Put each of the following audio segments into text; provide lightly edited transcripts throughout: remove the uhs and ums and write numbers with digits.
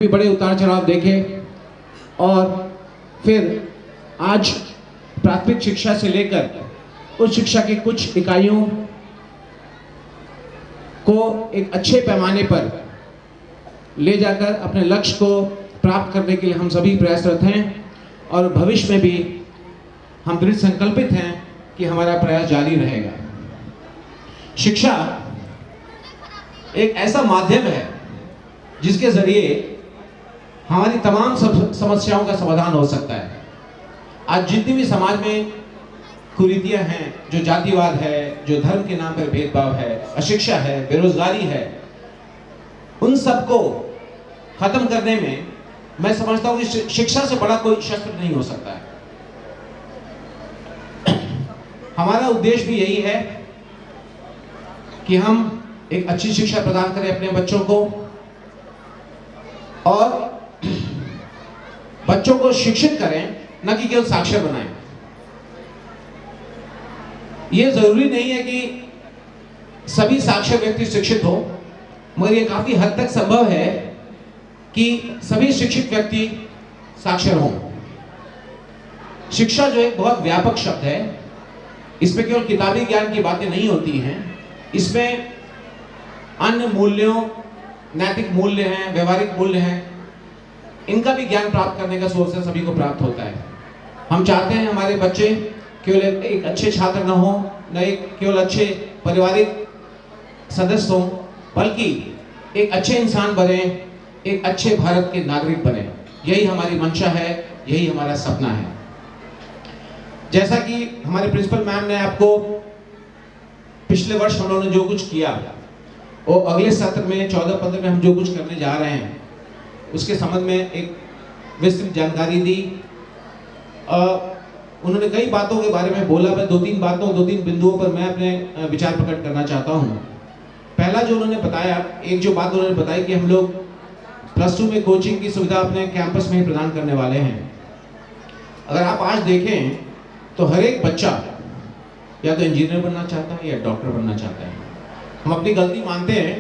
भी बड़े उतार चढ़ाव देखे और फिर आज प्राथमिक शिक्षा से लेकर उच्च शिक्षा की कुछ इकाइयों को एक अच्छे पैमाने पर ले जाकर अपने लक्ष्य को प्राप्त करने के लिए हम सभी प्रयासरत हैं और भविष्य में भी हम दृढ़ संकल्पित हैं कि हमारा प्रयास जारी रहेगा। शिक्षा एक ऐसा माध्यम है जिसके जरिए हमारी तमाम समस्याओं का समाधान हो सकता है। आज जितनी भी समाज में कुरीतियां हैं, जो जातिवाद है, जो धर्म के नाम पर भेदभाव है, अशिक्षा है, बेरोजगारी है, उन सबको खत्म करने में मैं समझता हूं कि शिक्षा से बड़ा कोई शस्त्र नहीं हो सकता है। हमारा उद्देश्य भी यही है कि हम एक अच्छी शिक्षा प्रदान करें अपने बच्चों को और बच्चों को शिक्षित करें, न कि केवल साक्षर बनाएं। यह जरूरी नहीं है कि सभी साक्षर व्यक्ति शिक्षित हो, मगर यह काफी हद तक संभव है कि सभी शिक्षित व्यक्ति साक्षर हों। शिक्षा जो एक बहुत व्यापक शब्द है, इसमें केवल किताबी ज्ञान की बातें नहीं होती हैं, इसमें अन्य मूल्यों, नैतिक मूल्य हैं, व्यवहारिक मूल्य हैं, इनका भी ज्ञान प्राप्त करने का सोर्स है, सभी को प्राप्त होता है। हम चाहते हैं हमारे बच्चे केवल एक अच्छे छात्र न हो, न एक केवल अच्छे पारिवारिक सदस्य हो, बल्कि एक अच्छे इंसान बने, एक अच्छे भारत के नागरिक बने। यही हमारी मंशा है, यही हमारा सपना है। जैसा कि हमारे प्रिंसिपल मैम ने आपको पिछले वर्ष हम लोगों ने जो कुछ किया, वो अगले सत्र में 14-15 में हम जो कुछ करने जा रहे हैं उसके संबंध में एक विस्तृत जानकारी दी। उन्होंने कई बातों के बारे में बोला। मैं दो तीन बिंदुओं पर मैं अपने विचार प्रकट करना चाहता हूँ। पहला जो उन्होंने बताया, एक जो बात उन्होंने बताई कि हम लोग +2 में कोचिंग की सुविधा अपने कैंपस में ही प्रदान करने वाले हैं। अगर आप आज देखें तो हर एक बच्चा या तो इंजीनियर बनना चाहता है या डॉक्टर बनना चाहता है। हम अपनी गलती मानते हैं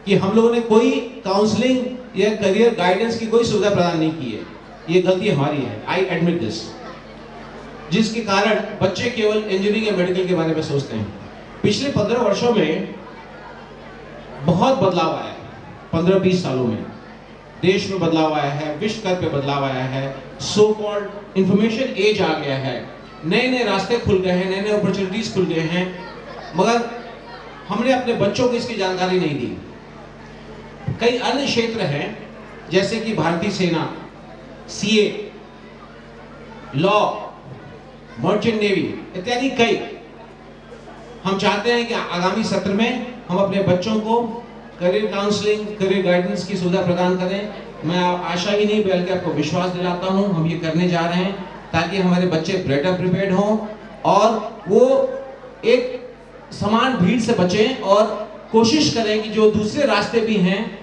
कि हम लोगों ने कोई काउंसलिंग या करियर गाइडेंस की कोई सुविधा प्रदान नहीं की है। ये गलती हमारी है, आई एडमिट दिस, जिसके कारण बच्चे केवल इंजीनियरिंग या मेडिकल के बारे में सोचते हैं। पिछले 15 वर्षों में बहुत बदलाव आया है। 15-20 सालों में देश में बदलाव आया है, विश्व स्तर पे बदलाव आया है, सो कॉल्ड इंफॉर्मेशन एज आ गया है, नए नए रास्ते खुल गए हैं, नए नए अपॉर्चुनिटीज खुल गए हैं, मगर हमने अपने बच्चों को इसकी जानकारी नहीं दी। कई अन्य क्षेत्र हैं जैसे कि भारतीय सेना, सीए, लॉ, मर्चेंट नेवी इत्यादि कई। हम चाहते हैं कि आगामी सत्र में हम अपने बच्चों को करियर काउंसलिंग, करियर गाइडेंस की सुविधा प्रदान करें। मैं आशा ही नहीं बल्कि आपको विश्वास दिलाता हूं, हम ये करने जा रहे हैं ताकि हमारे बच्चे बेटर प्रिपेयर्ड हों और वो एक समान भीड़ से बचें और कोशिश करें कि जो दूसरे रास्ते भी हैं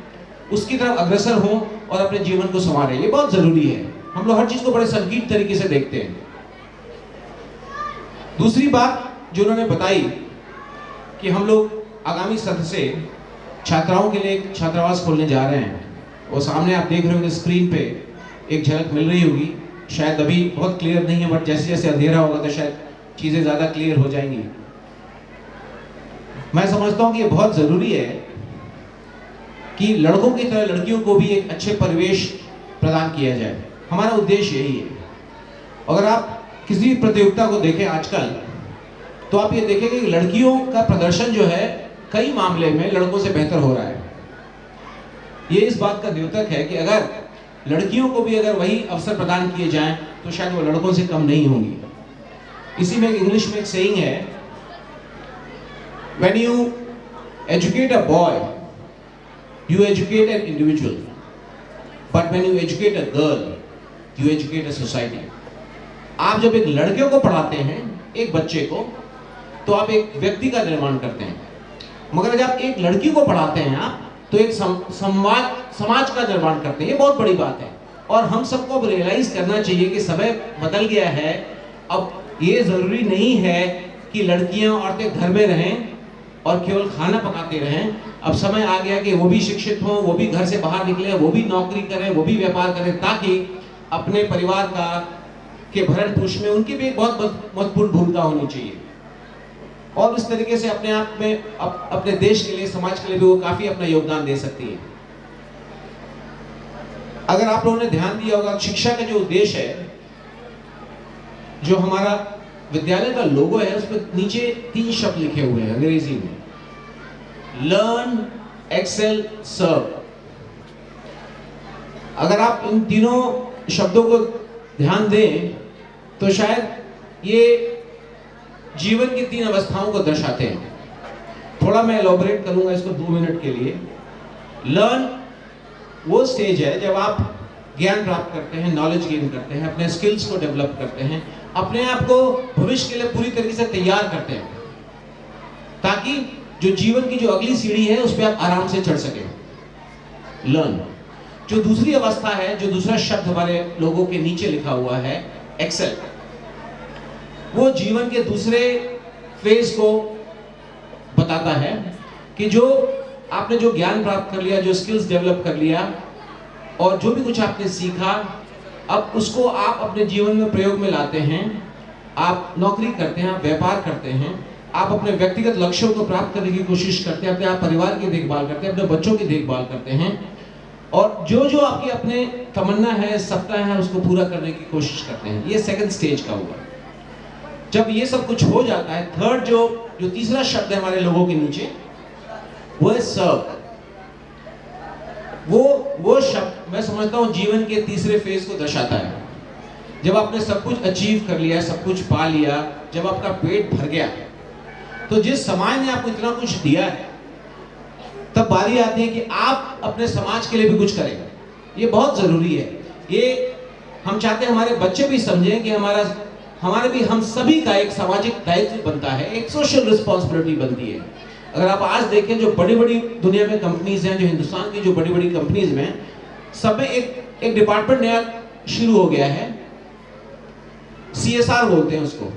उसकी तरफ अग्रसर हों और अपने जीवन को संवारें। ये बहुत जरूरी है। हम लोग हर चीज को बड़े संकीर्ण तरीके से देखते हैं। दूसरी बात जो उन्होंने बताई कि हम लोग आगामी सत्र से छात्राओं के लिए एक छात्रावास खोलने जा रहे हैं। वो सामने आप देख रहे होंगे, स्क्रीन पे एक झलक मिल रही होगी। शायद अभी बहुत क्लियर नहीं है, बट जैसे जैसे अंधेरा होगा तो शायद चीजें ज्यादा क्लियर हो जाएंगी। मैं समझता हूं कि ये बहुत जरूरी है कि लड़कों की तरह लड़कियों को भी एक अच्छे परिवेश प्रदान किया जाए। हमारा उद्देश्य यही है। अगर आप किसी भी प्रतियोगिता को देखें आजकल, तो आप ये देखेंगे कि लड़कियों का प्रदर्शन जो है कई मामले में लड़कों से बेहतर हो रहा है। ये इस बात का द्योतक है कि अगर लड़कियों को भी अगर वही अवसर प्रदान किए जाएं तो शायद वो लड़कों से कम नहीं होंगी। इसी में इंग्लिश में एक सेइंग है, when you educate a boy you educate an individual, but when you educate a girl you educate a society। आप जब एक लड़के को पढ़ाते हैं, एक बच्चे को, तो आप एक व्यक्ति का निर्माण करते हैं, मगर जब एक लड़की को पढ़ाते हैं आप तो एक समाज का निर्माण करते हैं। ये बहुत बड़ी बात है और हम सबको अब रियलाइज करना चाहिए कि समय बदल गया है। अब ये जरूरी नहीं है कि लड़कियां औरतें घर में रहें और केवल खाना पकाते रहें। अब समय आ गया कि वो भी शिक्षित हों, वो भी घर से बाहर निकले, वो भी नौकरी करें, वो भी व्यापार करें, ताकि अपने परिवार का के भरण पोषण में उनकी भी एक बहुत महत्वपूर्ण भूमिका होनी चाहिए। और इस तरीके से अपने आप में अपने देश के लिए, समाज के लिए भी वो काफी अपना योगदान दे सकती है। अगर आप लोगों ने ध्यान दिया होगा, शिक्षा का जो उद्देश्य है, जो हमारा विद्यालय का लोगो है, उसमें नीचे 3 शब्द लिखे हुए हैं अंग्रेजी में, लर्न, एक्सेल, सर्व। अगर आप इन तीनों शब्दों को ध्यान दें तो शायद ये जीवन की 3 अवस्थाओं को दर्शाते हैं। थोड़ा मैं एलॉबरेट करूंगा इसको 2 मिनट के लिए। लर्न वो स्टेज है जब आप ज्ञान प्राप्त करते हैं, नॉलेज गेन करते हैं, अपने स्किल्स को डेवलप करते हैं, अपने आप को भविष्य के लिए पूरी तरीके से तैयार करते हैं, ताकि जो जीवन की जो अगली सीढ़ी है उस पर आप आराम से चढ़ सकें। लर्न। जो दूसरी अवस्था है, जो दूसरा शब्द हमारे लोगों के नीचे लिखा हुआ है, एक्सेल, वो जीवन के दूसरे फेज को बताता है कि जो आपने जो ज्ञान प्राप्त कर लिया, जो स्किल्स डेवलप कर लिया और जो भी कुछ आपने सीखा, अब उसको आप अपने जीवन में प्रयोग में लाते हैं। आप नौकरी करते हैं, आप व्यापार करते हैं, आप अपने व्यक्तिगत लक्ष्यों को प्राप्त करने की कोशिश करते हैं, अपने आप परिवार की देखभाल करते हैं, अपने बच्चों की देखभाल करते हैं, और जो जो आपकी अपने तमन्ना है, सपना है, उसको पूरा करने की कोशिश करते हैं। ये सेकंड स्टेज का हुआ। जब ये सब कुछ हो जाता है, थर्ड जो तीसरा शब्द है हमारे लोगों के नीचे, वो है सर्व। वो शब्द मैं समझता हूँ जीवन के तीसरे फेज को दर्शाता है। जब आपने सब कुछ अचीव कर लिया, सब कुछ पा लिया, जब आपका पेट भर गया, तो जिस समाज ने आपको इतना कुछ दिया है, तब बारी आती है कि आप अपने समाज के लिए भी कुछ करें। ये बहुत जरूरी है। ये हम चाहते हैं हमारे बच्चे भी समझें कि हमारे भी, हम सभी का एक सामाजिक दायित्व बनता है, एक सोशल रिस्पॉन्सिबिलिटी बनती है। अगर आप आज देखें, जो बड़ी बड़ी दुनिया में कंपनीज हैं, जो हिंदुस्तान की जो बड़ी बड़ी कंपनीज में, सब में एक डिपार्टमेंट नया शुरू हो गया है, CSR बोलते हैं उसको,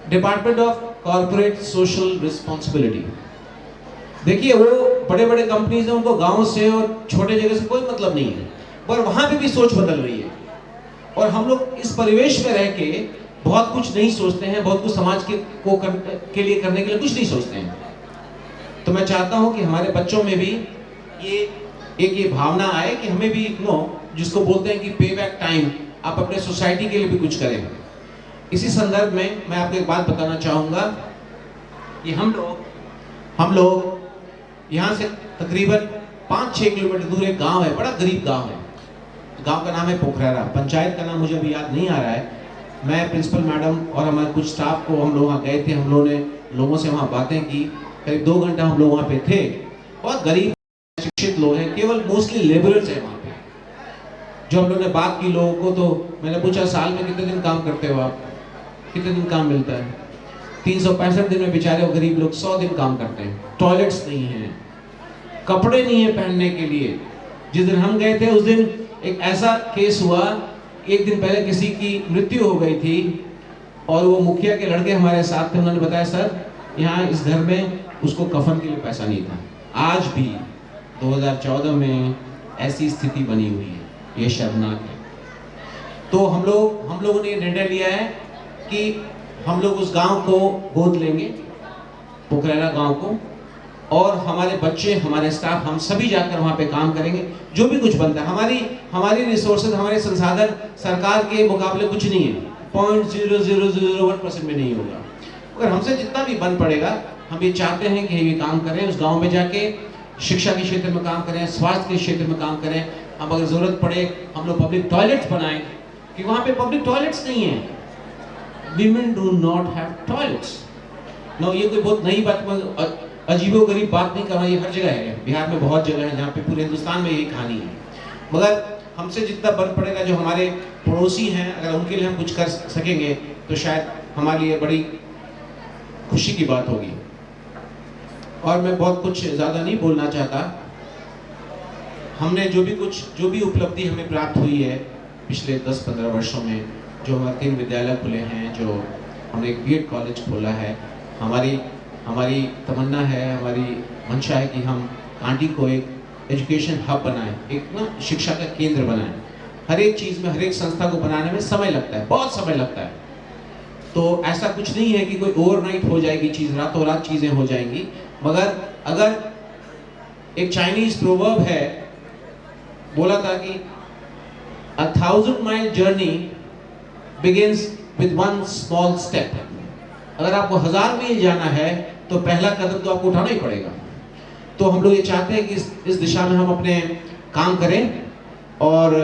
department of corporate social responsibility. देखिए, वो बड़े बड़े कंपनीज हैं, उनको गांव से और छोटे जगह से कोई मतलब नहीं है, पर वहां पे भी सोच बदल रही है। और हम लोग इस परिवेश में रह के बहुत कुछ नहीं सोचते हैं, बहुत कुछ समाज के लिए करने के लिए कुछ नहीं सोचते हैं। तो मैं चाहता हूं कि हमारे बच्चों में भी ये भावना आए कि हमें भी जिसको बोलते हैं कि पे बैक टाइम, आप अपने सोसाइटी के लिए भी कुछ करें। इसी संदर्भ में मैं आपको एक बात बताना चाहूंगा कि हम लोग यहाँ से तकरीबन 5-6 किलोमीटर दूर एक गांव है, बड़ा गरीब गांव है। गांव का नाम है पोखरारा। पंचायत का नाम मुझे अभी याद नहीं आ रहा है। मैं प्रिंसिपल मैडम और हमारे कुछ स्टाफ को, हम लोग वहाँ गए थे, हम लोगों ने लोगों से वहाँ बातें की, करीब 2 घंटा हम लोग वहाँ पे थे। बहुत गरीब शिक्षित लोग हैं, केवल मोस्टली लेबरर्स हैं वहाँ पे। जो हम लोग ने बात की लोगों को, तो मैंने पूछा, साल में कितने दिन काम करते हो आप, कितने दिन काम मिलता है? 365 दिन में बेचारे वो गरीब लोग 100 दिन काम करते हैं। टॉयलेट्स नहीं है, कपड़े नहीं है पहनने के लिए। जिस दिन हम गए थे उस दिन एक ऐसा केस हुआ, एक दिन पहले किसी की मृत्यु हो गई थी और वो मुखिया के लड़के हमारे साथ थे। उन्होंने बताया, सर यहाँ इस घर में उसको कफन के लिए पैसा नहीं था। आज भी 2014 में ऐसी स्थिति बनी हुई है। ये शर्मनाक है। तो हम लोगों ने निर्णय लिया है कि हम लोग उस गांव को गोद लेंगे, पोखरारा गांव को, और हमारे बच्चे, हमारे स्टाफ, हम सभी जाकर वहाँ पे काम करेंगे। जो भी कुछ बनता है, हमारी रिसोर्सेज, हमारे संसाधन सरकार के मुकाबले कुछ नहीं है, 0.0001% में नहीं होगा। अगर हमसे जितना भी बन पड़ेगा, हम ये चाहते हैं कि ये काम करें, उस गांव में जाके शिक्षा के क्षेत्र में काम करें, स्वास्थ्य के क्षेत्र में काम करें। हम अगर जरूरत पड़े हम लोग पब्लिक टॉयलेट्स बनाएं, कि वहाँ पे पब्लिक टॉयलेट्स नहीं है। Women do not have toilets. No, ये कोई बहुत नई बात, अजीबोगरीब बात नहीं कर रहा, ये हर जगह है। बिहार में बहुत जगह है जहाँ पे, पूरे हिंदुस्तान में यही कहानी है। मगर हमसे जितना बन पड़ेगा, जो हमारे पड़ोसी हैं, अगर उनके लिए हम कुछ कर सकेंगे तो शायद हमारे लिए बड़ी खुशी की बात होगी। और मैं बहुत कुछ ज़्यादा नहीं बोलना चाहता। हमने जो भी उपलब्धि हमें प्राप्त हुई है पिछले 10-15 वर्षों में, जो हमारे 3 विद्यालय खुले हैं, जो हमने एक BEd कॉलेज खोला है, हमारी तमन्ना है, हमारी मंशा है कि हम कांडी को एक एजुकेशन हब बनाएं, एक ना शिक्षा का केंद्र बनाएं। हर एक चीज़ में, हर एक संस्था को बनाने में समय लगता है, बहुत समय लगता है। तो ऐसा कुछ नहीं है कि कोई ओवरनाइट हो जाएगी चीज़, रातों रात चीज़ें हो जाएंगी। मगर अगर एक चाइनीज प्रोवर्ब है, बोला था कि 1,000 mile journey begins with one small step. अगर आपको 1000 मील जाना है तो पहला कदम तो आपको उठाना ही पड़ेगा। तो हम लोग ये चाहते हैं कि इस दिशा में हम अपने काम करें और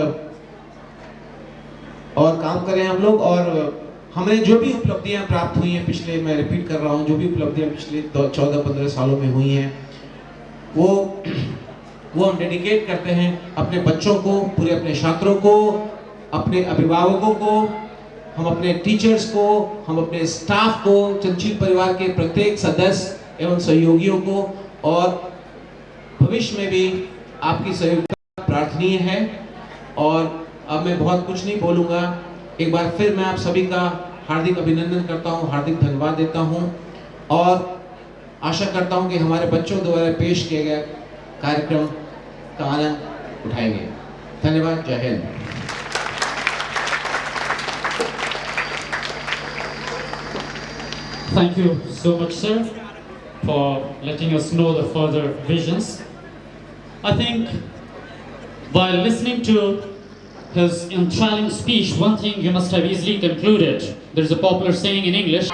काम करें हम लोग। और हमें जो भी उपलब्धियां प्राप्त हुई हैं पिछले, मैं रिपीट कर रहा हूं, जो भी उपलब्धियां पिछले 14-15 सालों में हुई हैं, वो हम डेडिकेट करते हैं अपने बच्चों को, पूरे अपने छात्रों को, अपने अभिभावकों को, हम अपने टीचर्स को, हम अपने स्टाफ को, चंचल परिवार के प्रत्येक सदस्य एवं सहयोगियों को। और भविष्य में भी आपकी सहयोग प्रार्थनीय है। और अब मैं बहुत कुछ नहीं बोलूँगा, एक बार फिर मैं आप सभी का हार्दिक अभिनंदन करता हूँ, हार्दिक धन्यवाद देता हूँ और आशा करता हूँ कि हमारे बच्चों द्वारा पेश किए गए कार्यक्रम का आनंद उठाएंगे। धन्यवाद। जय Hind. Thank you so much, sir, for letting us know the further visions. I think while listening to his enthralling speech, one thing you must have easily concluded. There is a popular saying in English.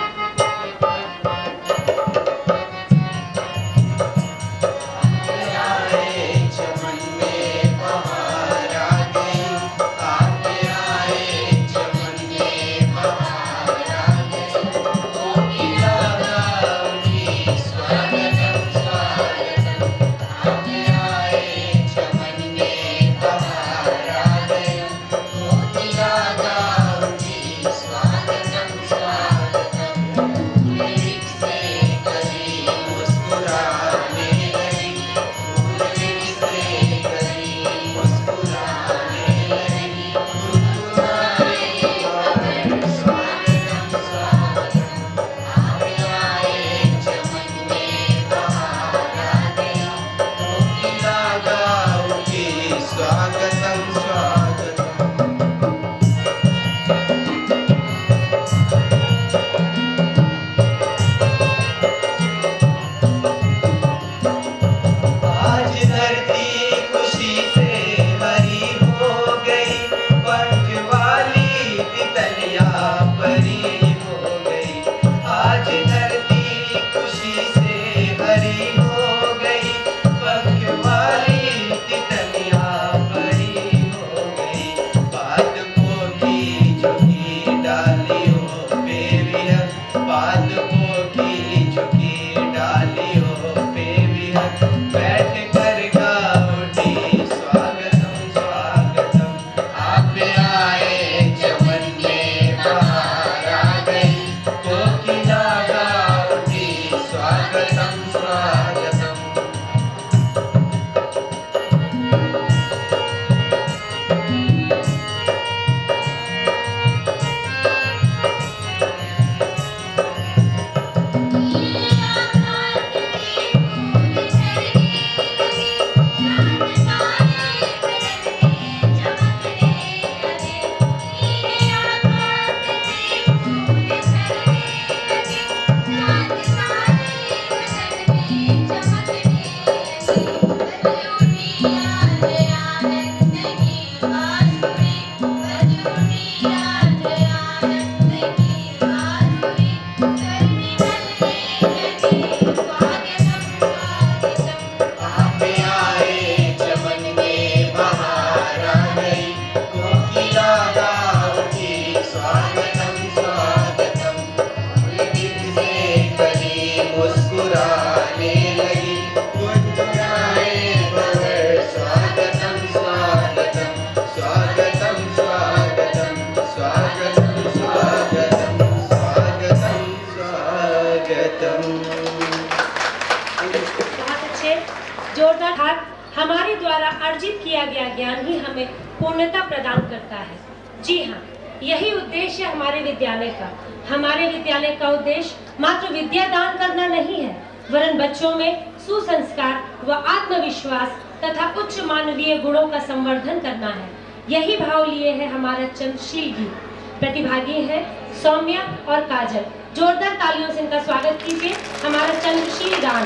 जोरदार हाथ। हमारे द्वारा अर्जित किया गया ज्ञान ही हमें पूर्णता प्रदान करता है। जी हाँ, यही उद्देश्य है हमारे विद्यालय का। हमारे विद्यालय का उद्देश्य मात्र विद्या दान करना नहीं है, वरन बच्चों में सुसंस्कार व आत्मविश्वास तथा उच्च मानवीय गुणों का संवर्धन करना है। यही भाव लिए है हमारा चंद्रशील गीत। प्रतिभागी है सौम्या और काजल। जोरदार तालियों से इनका स्वागत कीजिए। हमारा चंद्रशील गान।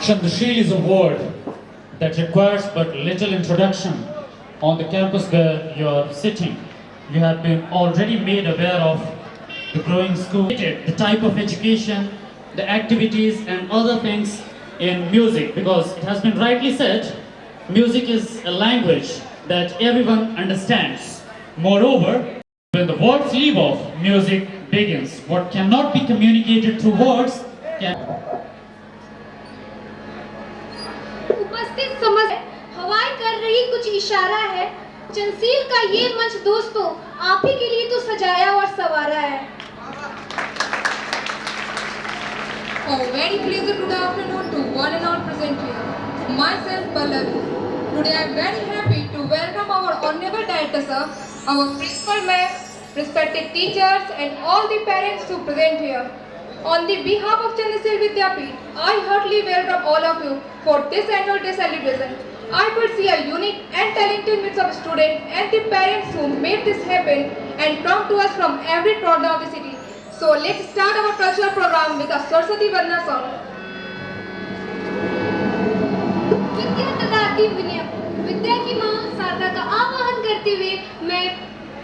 Chandrasheel is a word that requires but little introduction on the campus where you are sitting. You have been already made aware of the growing school, the type of education, the activities and other things in music, because it has been rightly said, music is a language that everyone understands. Moreover, when the words leave off, music begins. What cannot be communicated through words can... उपस्थित समझ हवाएं कर रही कुछ इशारा है। चंसील का ये मंच दोस्तों आप ही के लिए तो सजाया और संवारा है। A very pleasant good afternoon to one and all present here. Myself Pallavi. Today I am very happy to welcome our honorable director sir, our principal ma'am, respected teachers and all the parents who present here. On the behalf of Chandrasheel Vidyapeeth, I heartily welcome all of you for this annual day celebration. I could see a unique and talented mix of students and the parents who made this happen and come to us from every corner of the city. So let's start our cultural program with a Saraswati Vandana song. विद्या तदाति विनय, विद्या की मां शारदा का आवाहन करते हुए मैं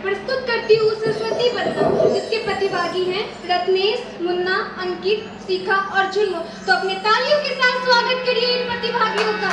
प्रस्तुत करती हूँ सरस्वती वंदना, जिसके प्रतिभागी हैं रत्नेश, मुन्ना, अंकित, शिखा और झुन्नू। तो अपने तालियों के साथ स्वागत करिए इन प्रतिभागियों का।